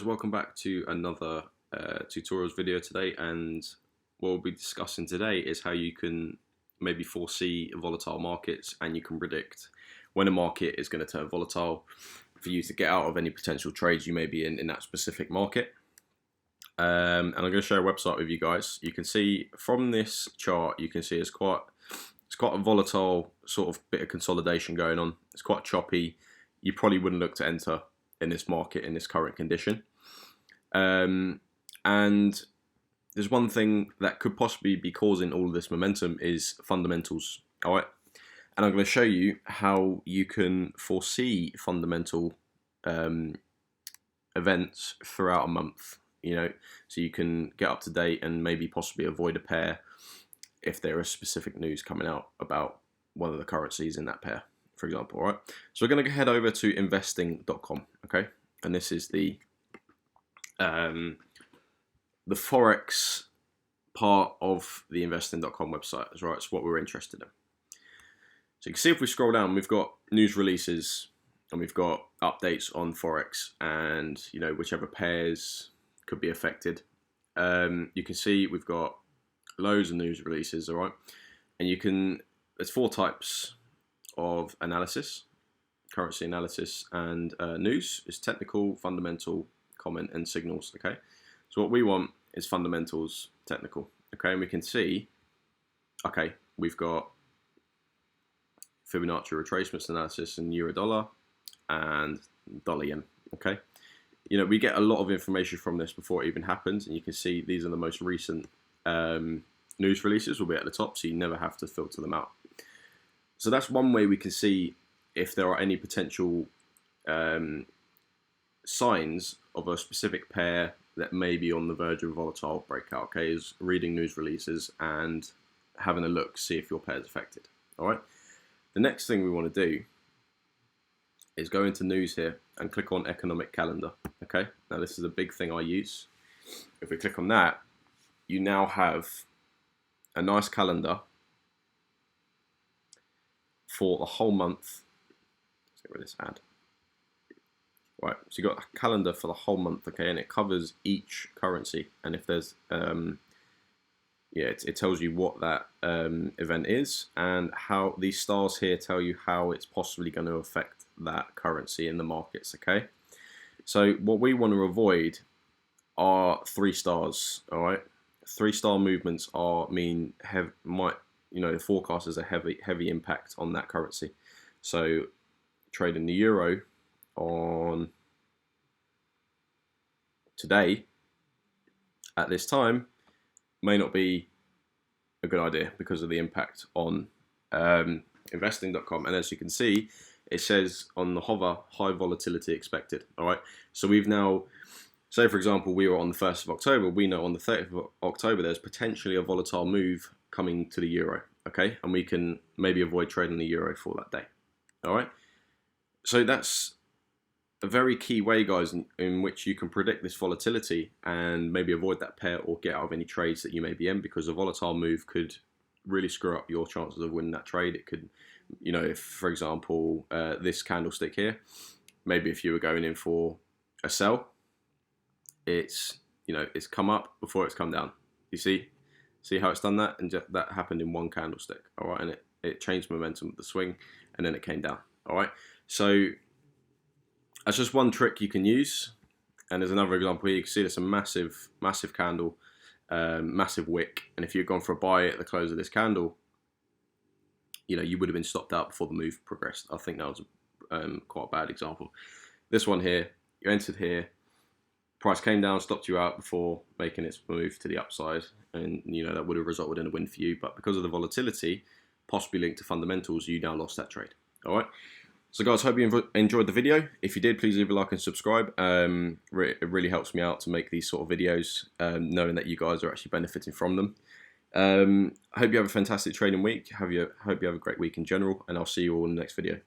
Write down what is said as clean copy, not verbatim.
Welcome back to another tutorials video today, and what we'll be discussing today is how you can maybe foresee volatile markets, and you can predict when a market is going to turn volatile for you to get out of any potential trades you may be in that specific market. And I'm going to share a website with you guys. You can see from this chart, you can see it's quite a volatile sort of bit of consolidation going on. It's quite choppy. You probably wouldn't look to enter in this market in this current condition. And there's one thing that could possibly be causing all of this momentum is fundamentals. All right, and I'm going to show you how you can foresee fundamental events throughout a month. So you can get up to date and maybe possibly avoid a pair if there is specific news coming out about one of the currencies in that pair, for example. All right, so we're going to head over to investing.com. Okay, and this is the forex part of the investing.com website. That's right, it's what we're interested in. So you can see if we scroll down, we've got news releases and we've got updates on forex and whichever pairs could be affected. You can see we've got loads of news releases. All right, and there's 4 types of analysis: currency analysis and news is technical, fundamental, comment, and signals. Okay, so what we want is fundamentals, technical. Okay, and we can see, okay, we've got Fibonacci retracements analysis in euro dollar and dollar yen. Okay, we get a lot of information from this before it even happens, and you can see these are the most recent news releases will be at the top, so you never have to filter them out. So that's one way we can see if there are any potential signs of a specific pair that may be on the verge of a volatile breakout. Okay, is reading news releases and having a look, see if your pair is affected. All right. The next thing we want to do is go into news here and click on economic calendar. Okay, now this is a big thing I use. If we click on that, you now have a nice calendar for the whole month. Let's get rid of this ad. Right, so you've got a calendar for the whole month, okay, and it covers each currency. And if there's, it tells you what that event is and how these stars here tell you how it's possibly going to affect that currency in the markets, okay? So what we want to avoid are 3 stars, all right? 3-star movements the forecast is a heavy impact on that currency. So trading the euro on today at this time may not be a good idea because of the impact on investing.com. And as you can see, it says on the hover, high volatility expected. All right, so we've now, say for example, we were on the 1st of October, we know on the 30th of October there's potentially a volatile move coming to the euro, okay, and we can maybe avoid trading the euro for that day. All right, so that's a very key way, guys, in which you can predict this volatility and maybe avoid that pair or get out of any trades that you may be in, because a volatile move could really screw up your chances of winning that trade. It could, if for example this candlestick here, maybe if you were going in for a sell, it's come up before it's come down. You see how it's done that, and that happened in one candlestick. All right, and it changed momentum with the swing, and then it came down. All right, so that's just one trick you can use. And there's another example here. You can see there's a massive candle, massive wick, and if you'd gone for a buy at the close of this candle, you would have been stopped out before the move progressed. I think that was quite a bad example. This one here, you entered here, price came down, stopped you out before making its move to the upside, and that would have resulted in a win for you. But because of the volatility, possibly linked to fundamentals, you now lost that trade. All right. So guys, hope you enjoyed the video. If you did, please leave a like and subscribe. It really helps me out to make these sort of videos, knowing that you guys are actually benefiting from them. I hope you have a fantastic trading week. Hope you have a great week in general, and I'll see you all in the next video.